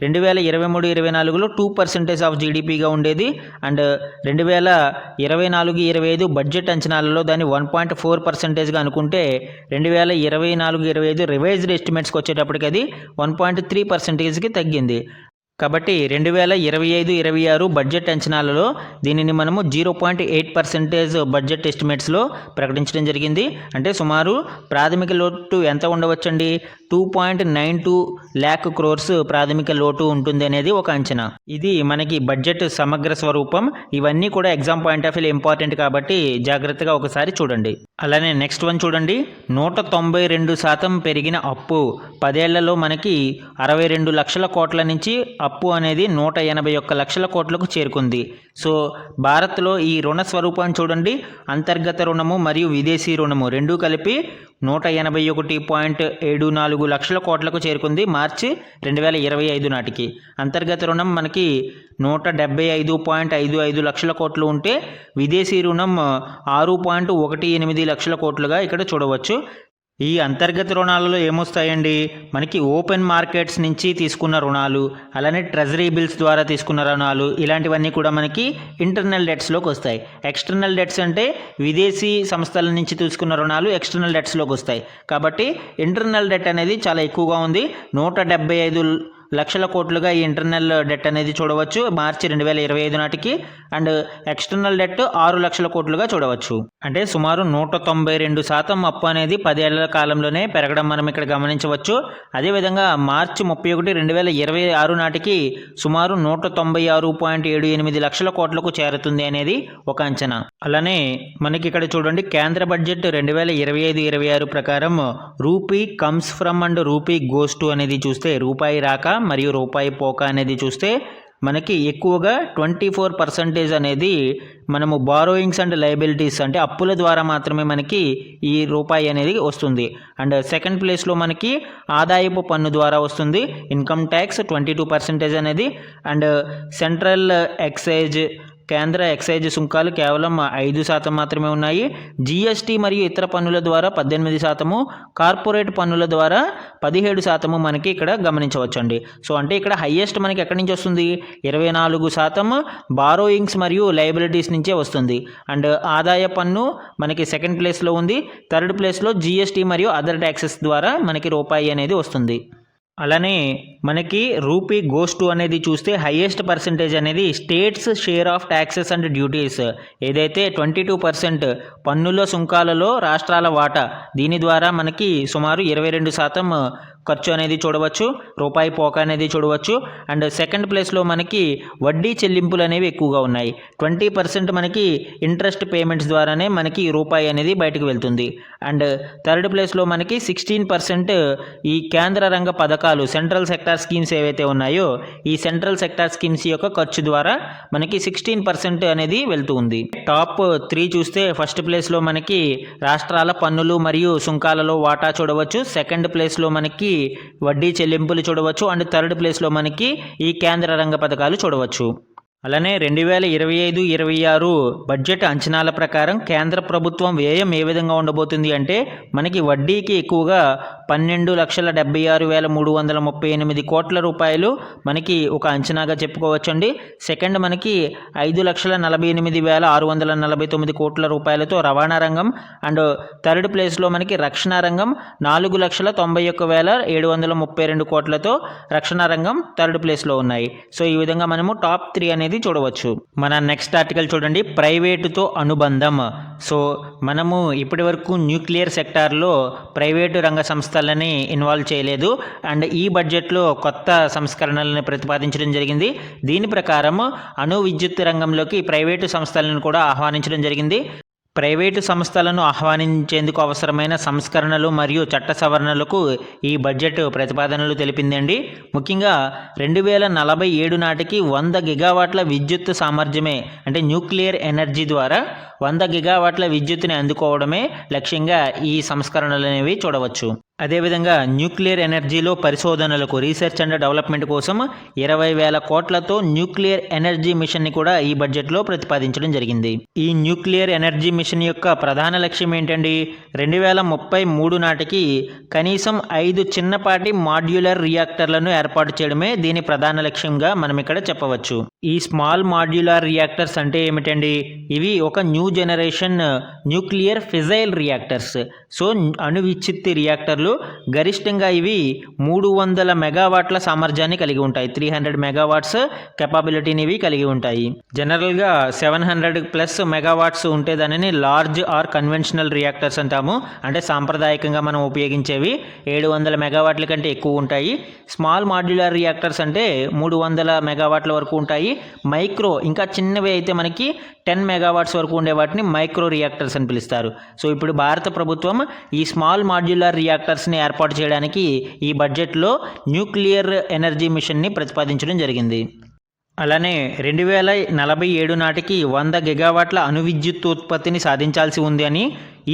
2023-24లో 2% ఆఫ్ జీడిపిగా ఉండేది. అండ్ 2024-25 బడ్జెట్ అంచనాలలో దాన్ని 1.4%గా అనుకుంటే 2024-25 రివైజ్డ్ ఎస్టిమేట్స్కి వచ్చేటప్పటికి అది 1.3%కి తగ్గింది. కాబట్టి 2025-26 బడ్జెట్ అంచనాలలో దీనిని మనము 0.8% బడ్జెట్ ఎస్టిమేట్స్లో ప్రకటించడం జరిగింది. అంటే సుమారు ప్రాథమిక లోటు ఎంత ఉండవచ్చండి? 2.92 lakh crores ప్రాథమిక లోటు ఉంటుంది అనేది ఒక అంచనా. ఇది మనకి బడ్జెట్ సమగ్ర స్వరూపం. ఇవన్నీ కూడా exam point of view important కాబట్టి జాగ్రత్తగా ఒకసారి చూడండి. అలానే నెక్స్ట్ వన్ చూడండి. 192% పెరిగిన అప్పు 10 ఏళ్లలో మనకి 62 లక్షల కోట్ల నుంచి అప్పు అనేది 181 లక్షల కోట్లకు చేరుకుంది. సో భారత్లో ఈ రుణ స్వరూపాన్ని చూడండి. అంతర్గత రుణము మరియు విదేశీ రుణము రెండూ కలిపి 181.74 లక్షల కోట్లకు చేరుకుంది మార్చి 2025 నాటికి. అంతర్గత రుణం మనకి 175.55 లక్షల కోట్లు ఉంటే విదేశీ రుణం 6.18 లక్షల కోట్లుగా ఇక్కడ చూడవచ్చు. ఈ అంతర్గత రుణాలలో ఏమొస్తాయండి? మనకి ఓపెన్ మార్కెట్స్ నుంచి తీసుకున్న రుణాలు, అలానే ట్రెజరీ బిల్స్ ద్వారా తీసుకున్న రుణాలు, ఇలాంటివన్నీ కూడా మనకి ఇంటర్నల్ డెట్స్లోకి వస్తాయి. ఎక్స్టర్నల్ డెట్స్ అంటే విదేశీ సంస్థల నుంచి తీసుకున్న రుణాలు ఎక్స్టర్నల్ డెట్స్లోకి వస్తాయి. కాబట్టి ఇంటర్నల్ డెట్ అనేది చాలా ఎక్కువగా ఉంది. 175 లక్షల కోట్లుగా ఈ ఇంటర్నల్ డెట్ అనేది చూడవచ్చు మార్చి 2025 నాటికి. అండ్ ఎక్స్టర్నల్ డెట్ 6 లక్షల కోట్లుగా చూడవచ్చు. అంటే సుమారు 192% అప్పు అనేది 10 ఏళ్ల కాలంలోనే పెరగడం మనం ఇక్కడ గమనించవచ్చు. అదేవిధంగా మార్చి 31, 2026 నాటికి సుమారు 196.78 లక్షల కోట్లకు చేరుతుంది అనేది ఒక అంచనా. అలానే మనకి ఇక్కడ చూడండి, కేంద్ర బడ్జెట్ 2025-26 ప్రకారం rupee comes from and rupee goes to అనేది చూస్తే, రూపాయి రాక మరియు రూపాయి పోక అనేది చూస్తే మనకి ఎక్కువగా 24% అనేది మనము బారోయింగ్స్ అండ్ లయబిలిటీస్ అంటే అప్పుల ద్వారా మాత్రమే మనకి ఈ రూపాయి అనేది వస్తుంది. అండ్ సెకండ్ ప్లేస్లో మనకి ఆదాయపు పన్ను ద్వారా వస్తుంది, ఇన్కమ్ ట్యాక్స్ 22% అనేది. అండ్ సెంట్రల్ ఎక్సైజ్, కేంద్ర ఎక్సైజ్ సుంకాలు కేవలం 5% మాత్రమే ఉన్నాయి. జిఎస్టీ మరియు ఇతర పన్నుల ద్వారా 18%, కార్పొరేట్ పన్నుల ద్వారా 17% మనకి ఇక్కడ గమనించవచ్చండి. సో అంటే ఇక్కడ హైయెస్ట్ మనకి ఎక్కడి నుంచి వస్తుంది? 24% బారోయింగ్స్ మరియు లయబిలిటీస్ నుంచే వస్తుంది. అండ్ ఆదాయ పన్ను మనకి సెకండ్ ప్లేస్లో ఉంది. థర్డ్ ప్లేస్లో జిఎస్టీ మరియు అదర్ ట్యాక్సెస్ ద్వారా మనకి రూపాయి అనేది వస్తుంది. అలానే మనకి రూపీ గోస్ టు అనేది చూస్తే హైయెస్ట్ పర్సెంటేజ్ అనేది states share of taxes and duties, ఏదైతే 22% పన్నుల సుంకాలలో రాష్ట్రాల వాటా, దీని ద్వారా మనకి సుమారు 22% ఖర్చు అనేది చూడవచ్చు, రూపాయి పోక అనేది చూడవచ్చు. అండ్ సెకండ్ ప్లేస్లో మనకి వడ్డీ చెల్లింపులు అనేవి ఎక్కువగా ఉన్నాయి. 20% మనకి ఇంట్రెస్ట్ పేమెంట్స్ ద్వారానే మనకి రూపాయి అనేది బయటకు వెళ్తుంది. అండ్ థర్డ్ ప్లేస్లో మనకి 16% ఈ కేంద్ర రంగ పథకాలు, సెంట్రల్ సెక్టార్ స్కీమ్స్ ఏవైతే ఉన్నాయో ఈ సెంట్రల్ సెక్టార్ స్కీమ్స్ యొక్క ఖర్చు ద్వారా మనకి 16% అనేది వెళ్తూ ఉంది. టాప్ 3 చూస్తే ఫస్ట్ ప్లేస్లో మనకి రాష్ట్రాల పన్నులు మరియు సుంకాలలో వాటా చూడవచ్చు. సెకండ్ ప్లేస్లో మనకి వడ్డీ చెల్లింపులు చూడవచ్చు. అండ్ థర్డ్ ప్లేస్లో మనకి ఈ కేంద్ర రంగ పథకాలు చూడవచ్చు. అలానే 2025-26 బడ్జెట్ అంచనాల ప్రకారం కేంద్ర ప్రభుత్వం వ్యయం ఏ విధంగా ఉండబోతుంది అంటే మనకి వడ్డీకి ఎక్కువగా 12,76,338 కోట్ల రూపాయలు మనకి ఒక అంచనాగా చెప్పుకోవచ్చండి. సెకండ్ మనకి 5,48,649 కోట్ల రూపాయలతో రవాణా రంగం అండ్ థర్డ్ ప్లేస్లో మనకి రక్షణ రంగం 4,91,732 కోట్లతో రక్షణ రంగం థర్డ్ ప్లేస్లో ఉన్నాయి. సో ఈ విధంగా మనము టాప్ 3 అనేది చూడవచ్చు. మన నెక్స్ట్ ఆర్టికల్ చూడండి, ప్రైవేటుతో అనుబంధం. సో మనము ఇప్పటి వరకు న్యూక్లియర్ సెక్టార్లో ప్రైవేటు రంగ సంస్థలని ఇన్వాల్వ్ చేయలేదు అండ్ ఈ బడ్జెట్లో కొత్త సంస్కరణలను ప్రతిపాదించడం జరిగింది. దీని ప్రకారం అణు విద్యుత్ రంగంలోకి ప్రైవేటు సంస్థలను కూడా ఆహ్వానించడం జరిగింది. ప్రైవేటు సంస్థలను ఆహ్వానించేందుకు అవసరమైన సంస్కరణలు మరియు చట్ట సవరణలకు ఈ బడ్జెట్ ప్రతిపాదనలు తెలిపిందండి. ముఖ్యంగా 2047 నాటికి 100 గిగావాట్ల విద్యుత్ సామర్థ్యమే అంటే న్యూక్లియర్ ఎనర్జీ ద్వారా 100 గిగావాట్ల విద్యుత్తుని అందుకోవడమే లక్ష్యంగా ఈ సంస్కరణలు అనేవి చూడవచ్చు. అదేవిధంగా న్యూక్లియర్ ఎనర్జీలో పరిశోధనలకు రీసెర్చ్ అండ్ డెవలప్మెంట్ కోసం 20,000 కోట్లతో న్యూక్లియర్ ఎనర్జీ మిషన్ని కూడా ఈ బడ్జెట్లో ప్రతిపాదించడం జరిగింది. ఈ న్యూక్లియర్ ఎనర్జీ మిషన్ యొక్క ప్రధాన లక్ష్యం ఏంటండి, 2033 నాటికి కనీసం 5 చిన్నపాటి మాడ్యులర్ రియాక్టర్లను ఏర్పాటు చేయడమే దీని ప్రధాన లక్ష్యంగా మనం ఇక్కడ చెప్పవచ్చు. ఈ స్మాల్ మాడ్యులర్ రియాక్టర్స్ అంటే ఏమిటండి, ఇవి ఒక new generation nuclear fissile reactors. So అణు విచ్ఛిత్తి రియాక్టర్లు గరిష్టంగా ఇవి 300 మెగావాట్ల సామర్థ్యాన్ని కలిగి ఉంటాయి. 300 మెగావాట్స్ కెపాబిలిటీని ఇవి కలిగి ఉంటాయి. జనరల్గా 700+ మెగావాట్స్ ఉంటే దానిని లార్జ్ ఆర్ కన్వెన్షనల్ రియాక్టర్స్ అంటాము. అంటే సాంప్రదాయకంగా మనం ఉపయోగించేవి 700 మెగావాట్ల కంటే ఎక్కువ ఉంటాయి. స్మాల్ మాడ్యులర్ రియాక్టర్స్ అంటే 300 మెగావాట్ల వరకు ఉంటాయి. మైక్రో ఇంకా చిన్నవి అయితే మనకి 10 మెగావాట్స్ వరకు ఉండే వాటిని మైక్రో రియాక్టర్స్ అని పిలుస్తారు. సో ఇప్పుడు భారత ప్రభుత్వం ఈ స్మాల్ మాడ్యులర్ రియాక్టర్స్ని ఏర్పాటు చేయడానికి ఈ బడ్జెట్లో న్యూక్లియర్ ఎనర్జీ మిషన్ని ప్రతిపాదించడం జరిగింది. అలానే 2047 నాటికి 100 గిగావాట్ల అణు విద్యుత్ ఉత్పత్తిని సాధించాల్సి ఉంది అని,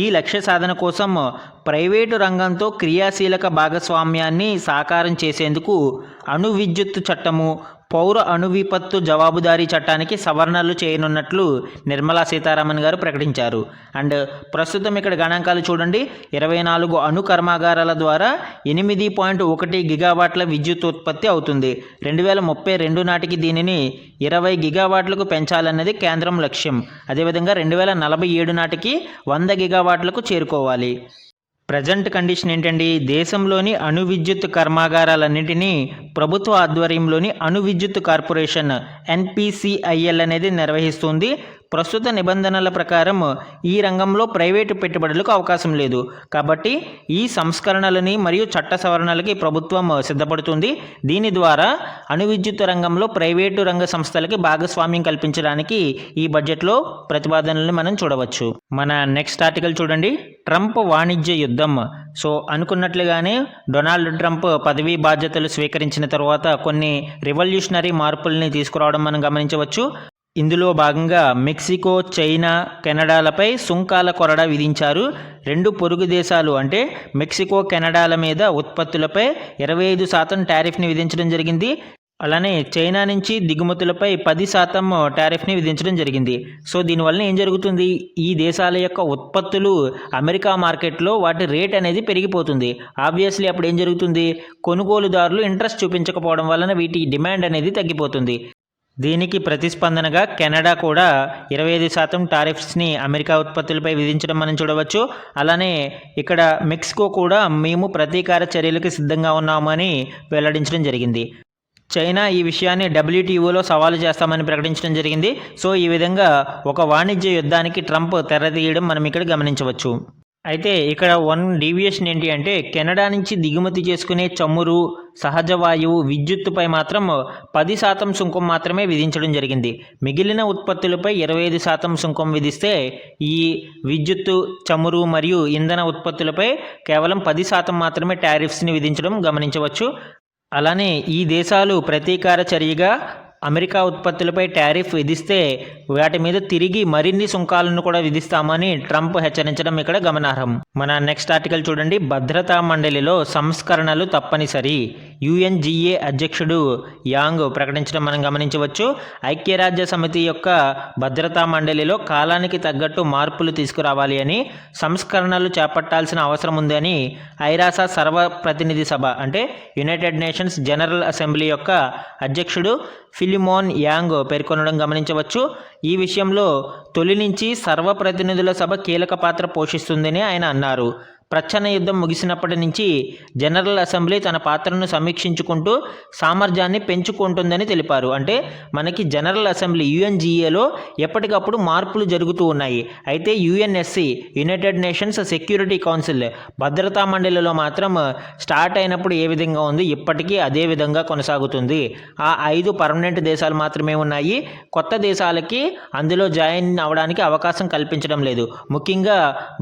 ఈ లక్ష్య సాధన కోసం ప్రైవేటు రంగంతో క్రియాశీలక భాగస్వామ్యాన్ని సాకారం చేసేందుకు అణు విద్యుత్ చట్టము, పౌర అణు విపత్తు జవాబుదారీ చట్టానికి సవరణలు చేయనున్నట్లు నిర్మలా సీతారామన్ గారు ప్రకటించారు. అండ్ ప్రస్తుతం ఇక్కడ గణాంకాలు చూడండి, 24 అణు కర్మాగారాల ద్వారా 8.1 గిగావాట్ల విద్యుత్ ఉత్పత్తి అవుతుంది. 2032 నాటికి దీనిని 20 గిగావాట్లకు పెంచాలన్నది కేంద్రం లక్ష్యం. అదేవిధంగా 2047 నాటికి 100 గిగావాట్లకు చేరుకోవాలి. ప్రజెంట్ కండిషన్ ఏంటండి, దేశంలోని అణు విద్యుత్ కర్మాగారాలన్నింటినీ ప్రభుత్వ ఆధ్వర్యంలోని అణు విద్యుత్ కార్పొరేషన్ NPCIL అనేది నిర్వహిస్తుంది. ప్రస్తుత నిబంధనల ప్రకారం ఈ రంగంలో ప్రైవేటు పెట్టుబడులకు అవకాశం లేదు. కాబట్టి ఈ సంస్కరణలని మరియు చట్ట సవరణలకి ప్రభుత్వం సిద్ధపడుతుంది. దీని ద్వారా అణు విద్యుత్ రంగంలో ప్రైవేటు రంగ సంస్థలకి భాగస్వామ్యం కల్పించడానికి ఈ బడ్జెట్లో ప్రతిపాదనలను మనం చూడవచ్చు. మన నెక్స్ట్ ఆర్టికల్ చూడండి, ట్రంప్ వాణిజ్య యుద్ధం. సో అనుకున్నట్లుగానే డొనాల్డ్ ట్రంప్ పదవీ బాధ్యతలు స్వీకరించిన తర్వాత కొన్ని రివల్యూషనరీ మార్పుల్ని తీసుకురావడం మనం గమనించవచ్చు. ఇందులో భాగంగా మెక్సికో, చైనా, కెనడాలపై సుంకాల కొరడా విధించారు. 2 పొరుగు దేశాలు అంటే మెక్సికో, కెనడాల మీద ఉత్పత్తులపై 25% టారిఫ్ని విధించడం జరిగింది. అలానే చైనా నుంచి దిగుమతులపై 10% టారిఫ్ని విధించడం జరిగింది. సో దీనివల్ల ఏం జరుగుతుంది, ఈ దేశాల యొక్క ఉత్పత్తులు అమెరికా మార్కెట్లో వాటి రేట్ అనేది పెరిగిపోతుంది. ఆబ్వియస్లీ అప్పుడు ఏం జరుగుతుంది, కొనుగోలుదారులు ఇంట్రెస్ట్ చూపించకపోవడం వలన వీటి డిమాండ్ అనేది తగ్గిపోతుంది. దీనికి ప్రతిస్పందనగా కెనడా కూడా 25% టారిఫ్స్ని అమెరికా ఉత్పత్తులపై విధించడం మనం చూడవచ్చు. అలానే ఇక్కడ మెక్సికో కూడా మేము ప్రతీకార చర్యలకు సిద్ధంగా ఉన్నామని వెల్లడించడం జరిగింది. చైనా ఈ విషయాన్ని WTOలో సవాలు చేస్తామని ప్రకటించడం జరిగింది. సో ఈ విధంగా ఒక వాణిజ్య యుద్ధానికి ట్రంప్ తెరతీయడం మనం ఇక్కడ గమనించవచ్చు. అయితే ఇక్కడ డీవియేషన్ ఏంటి అంటే కెనడా నుంచి దిగుమతి చేసుకునే చమురు, సహజ వాయువు, విద్యుత్తుపై మాత్రం 10% సుంకం మాత్రమే విధించడం జరిగింది. మిగిలిన ఉత్పత్తులపై 25% సుంకం విధిస్తే ఈ విద్యుత్తు, చమురు మరియు ఇంధన ఉత్పత్తులపై కేవలం 10% మాత్రమే టారిఫ్స్ని విధించడం గమనించవచ్చు. అలానే ఈ దేశాలు ప్రతీకార చర్యగా అమెరికా ఉత్పత్తులపై టారిఫ్ విధిస్తే వాటి మీద తిరిగి మరిన్ని సుంకాలను కూడా విధిస్తామని ట్రంప్ హెచ్చరించడం ఇక్కడ గమనార్హం. మన నెక్స్ట్ ఆర్టికల్ చూడండి. భద్రతా మండలిలో సంస్కరణలు తప్పనిసరి, యుఎన్జిఏ అధ్యక్షుడు యాంగ్ ప్రకటించడం మనం గమనించవచ్చు. ఐక్యరాజ్య సమితి యొక్క భద్రతా మండలిలో కాలానికి తగ్గట్టు మార్పులు తీసుకురావాలి అని, సంస్కరణలు చేపట్టాల్సిన అవసరం ఉందని ఐరాస సర్వప్రతినిధి సభ అంటే యునైటెడ్ నేషన్స్ జనరల్ అసెంబ్లీ యొక్క అధ్యక్షుడు ఫిలిమోన్ యాంగ్ పేర్కొనడం గమనించవచ్చు. ఈ విషయంలో తొలి నుంచి సర్వప్రతినిధుల సభ కీలక పాత్ర పోషిస్తుందని ఆయన అన్నారు. ప్రచ్ఛన్న యుద్ధం ముగిసినప్పటి నుంచి జనరల్ అసెంబ్లీ తన పాత్రను సమీక్షించుకుంటూ సామర్థ్యాన్ని పెంచుకుంటుందని తెలిపారు. అంటే మనకి జనరల్ అసెంబ్లీ యుఎన్జిఏలో ఎప్పటికప్పుడు మార్పులు జరుగుతూ ఉన్నాయి. అయితే UNSC United nations security council భద్రతా మండలిలో మాత్రం స్టార్ట్ అయినప్పుడు ఏ విధంగా ఉంది ఇప్పటికీ అదే విధంగా కొనసాగుతుంది. ఆ 5 పర్మనెంట్ దేశాలు మాత్రమే ఉన్నాయి. కొత్త దేశాలకి అందులో జాయిన్ అవ్వడానికి అవకాశం కల్పించడం లేదు. ముఖ్యంగా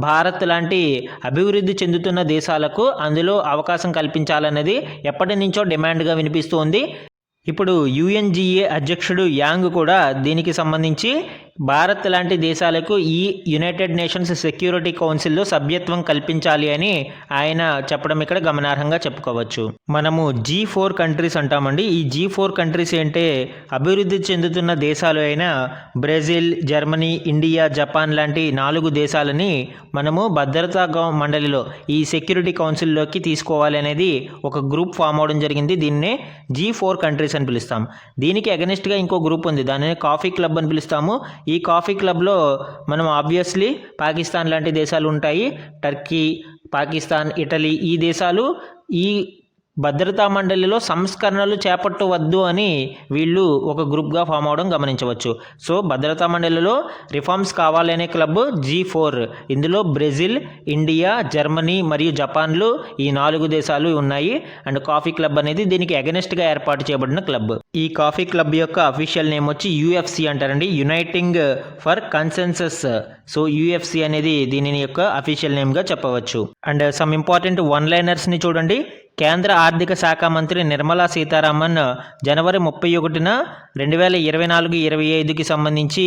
భారత్ లాంటి అభివృద్ధి చెందుతున్న దేశాలకు అందులో అవకాశం కల్పించాలన్నది ఎప్పటి నుంచో డిమాండ్గా వినిపిస్తుంది. ఇప్పుడు యుఎన్జిఏ అధ్యక్షుడు యాంగ్ కూడా దీనికి సంబంధించి భారత్ లాంటి దేశాలకు ఈ యునైటెడ్ నేషన్స్ సెక్యూరిటీ కౌన్సిల్లో సభ్యత్వం కల్పించాలి అని ఆయన చెప్పడం ఇక్కడ గమనార్హంగా చెప్పుకోవచ్చు. మనము G4 కంట్రీస్ అంటామండి. ఈ G4 కంట్రీస్ ఏంటే అభివృద్ధి చెందుతున్న దేశాలు అయిన బ్రెజిల్, జర్మనీ, ఇండియా, జపాన్ లాంటి 4 దేశాలని మనము భద్రతా మండలిలో ఈ సెక్యూరిటీ కౌన్సిల్లోకి తీసుకోవాలి అనేది ఒక గ్రూప్ ఫామ్ అవడం జరిగింది. దీన్నే G4 కంట్రీస్ అని పిలుస్తాం. దీనికి అగెనిస్ట్గా ఇంకో గ్రూప్ ఉంది, దానిని కాఫీ క్లబ్ అని పిలుస్తాము. ఈ కాఫీ క్లబ్లో మనం ఆబ్వియస్లీ పాకిస్తాన్ లాంటి దేశాలు ఉంటాయి. టర్కీ, పాకిస్తాన్, ఇటలీ ఈ దేశాలు ఈ భద్రతా మండలిలో సంస్కరణలు చేపట్టవద్దు అని వీళ్ళు ఒక గ్రూప్గా ఫామ్ అవడం గమనించవచ్చు. సో భద్రతా మండలిలో రిఫార్మ్స్ కావాలనే క్లబ్ G4. ఇందులో బ్రెజిల్, ఇండియా, జర్మనీ మరియు జపాన్లు ఈ 4 దేశాలు ఉన్నాయి. అండ్ కాఫీ క్లబ్ అనేది దీనికి అగెనిస్ట్గా ఏర్పాటు చేయబడిన క్లబ్. ఈ కాఫీ క్లబ్ యొక్క అఫీషియల్ నేమ్ వచ్చి UFC అంటారండి, uniting for consensus. So UFC అనేది దీని యొక్క అఫీషియల్ నేమ్గా చెప్పవచ్చు. అండ్ సమ్ ఇంపార్టెంట్ వన్ లైనర్స్ని చూడండి. కేంద్ర ఆర్థిక శాఖ మంత్రి నిర్మలా సీతారామన్ జనవరి 31న 2024-25కి సంబంధించి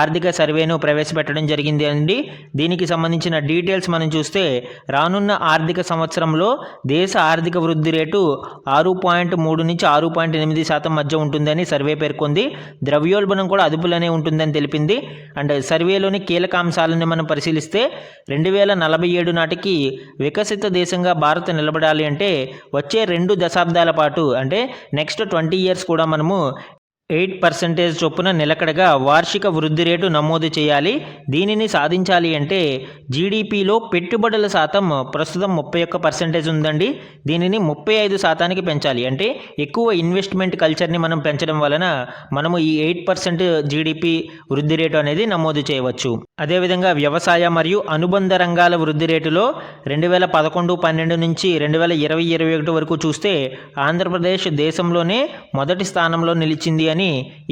ఆర్థిక సర్వేను ప్రవేశపెట్టడం జరిగింది అండి. దీనికి సంబంధించిన డీటెయిల్స్ మనం చూస్తే రానున్న ఆర్థిక సంవత్సరంలో దేశ ఆర్థిక వృద్ధి రేటు 6.3 నుంచి 6.8% మధ్య ఉంటుందని సర్వే పేర్కొంది. ద్రవ్యోల్బణం కూడా అదుపులోనే ఉంటుందని తెలిపింది. అండ్ సర్వేలోని కీలక అంశాలను మనం పరిశీలిస్తే 2047 నాటికి వికసిత దేశంగా భారత్ నిలబడాలి అంటే వచ్చే 2 దశాబ్దాల పాటు అంటే నెక్స్ట్ 20 ఇయర్స్ కూడా మనము 8% చొప్పున నిలకడగా వార్షిక వృద్ధి రేటు నమోదు చేయాలి. దీనిని సాధించాలి అంటే జీడిపిలో పెట్టుబడుల శాతం ప్రస్తుతం 31% ఉందండి. దీనిని 35%కి పెంచాలి. అంటే ఎక్కువ ఇన్వెస్ట్మెంట్ కల్చర్ని మనం పెంచడం వలన మనము ఈ 8% జీడిపి వృద్ధి రేటు అనేది నమోదు చేయవచ్చు. అదేవిధంగా వ్యవసాయ మరియు అనుబంధ రంగాల వృద్ధి రేటులో 2011-12 నుంచి 2020-21 వరకు చూస్తే ఆంధ్రప్రదేశ్ దేశంలోనే మొదటి స్థానంలో నిలిచింది అని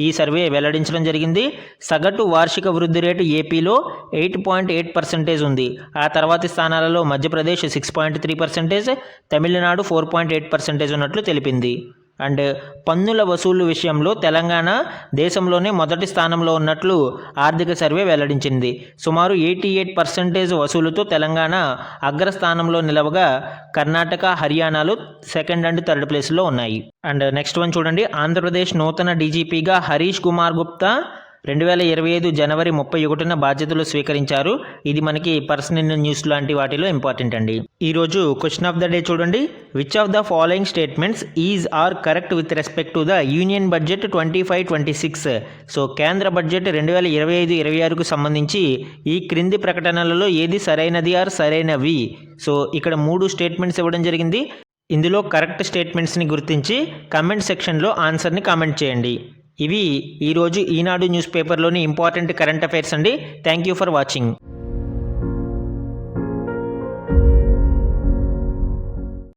ఈ సర్వే వెల్లడించడం జరిగింది. సగటు వార్షిక వృద్ధి రేటు ఏపీలో 8.8% ఉంది. ఆ తర్వాతి స్థానాలలో మధ్యప్రదేశ్ 6.3%, తమిళనాడు 4.8% ఉన్నట్లు తెలిపింది. అండ్ పన్నుల వసూలు విషయంలో తెలంగాణ దేశంలోనే మొదటి స్థానంలో ఉన్నట్లు ఆర్థిక సర్వే వెల్లడించింది. సుమారు 88% వసూలుతో తెలంగాణ అగ్రస్థానంలో నిలవగా కర్ణాటక, హర్యానాలు సెకండ్ అండ్ థర్డ్ ప్లేస్లో ఉన్నాయి. అండ్ నెక్స్ట్ వన్ చూడండి. ఆంధ్రప్రదేశ్ నూతన డీజీపీగా హరీష్ కుమార్ గుప్తా 2025 జనవరి 31న బాధ్యతలు స్వీకరించారు. ఇది మనకి పర్సనల్ న్యూస్ లాంటి వాటిలో ఇంపార్టెంట్ అండి. ఈరోజు క్వశ్చన్ ఆఫ్ ద డే చూడండి. Which of the following statements is are correct with respect to the union budget 25-26? So కేంద్ర బడ్జెట్ 2025-26కు సంబంధించి ఈ క్రింది ప్రకటనలలో ఏది సరైనది ఆర్ సరైనవి? సో ఇక్కడ 3 స్టేట్మెంట్స్ ఇవ్వడం జరిగింది. ఇందులో కరెక్ట్ స్టేట్మెంట్స్ని గుర్తించి కమెంట్ సెక్షన్లో ఆన్సర్ని కామెంట్ చేయండి. ఇవి ఈరోజు ఈనాడు న్యూస్ పేపర్లోని ఇంపార్టెంట్ కరెంట్ అఫైర్స్ అండి. Thank you for watching.